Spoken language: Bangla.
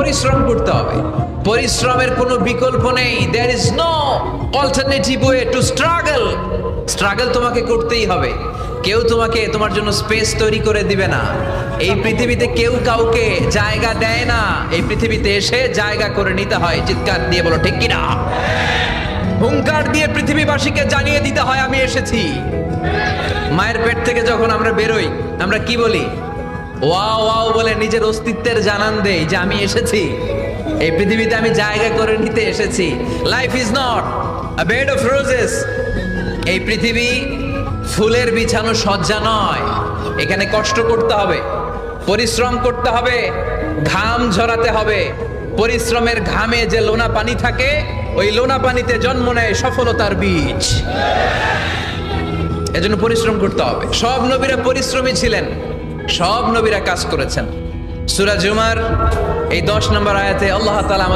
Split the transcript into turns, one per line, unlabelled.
পরিশ্রম করতে হবে। পরিশ্রমের কোনো বিকল্প নেই। There is no alternative way to struggle. Struggle তোমাকে করতেই হবে। কেউ তোমাকে তোমার জন্য স্পেস তৈরি করে দিবে না। এই পৃথিবীতে কেউ কাউকে জায়গা দেয় না। এই পৃথিবীতে এসে জায়গা করে নিতে হয়। চিৎকার দিয়ে বলো ঠিক কিনা। হুঙ্কার দিয়ে পৃথিবীবাসীকে জানিয়ে দিতে হয় আমি এসেছি। মায়ের পেট থেকে যখন আমরা বেরোই আমরা কি বলি? ওয়াও ওয়াও বলে নিজের অস্তিত্বের জানান দেই যে আমি এসেছি, এই পৃথিবীতে আমি জায়গা করে নিতে এসেছি। Life is not a bed of roses. এই পৃথিবী ফুলের বিছানো সজ্জা নয়। এখানে কষ্ট করতে হবে, পরিশ্রম করতে হবে, ঘাম ঝরাতে হবে। পরিশ্রমের ঘামে যে লোনা পানি থাকে, ওই লোনা পানিতে জন্ম নেয় সফলতার বীজ। এজন্য পরিশ্রম করতে হবে। সব নবীরা পরিশ্রমী ছিলেন, সব নবীরা কাজ করেছেন। সূরা জুমার এই 10 নম্বর আয়াতে আল্লাহ তাআলা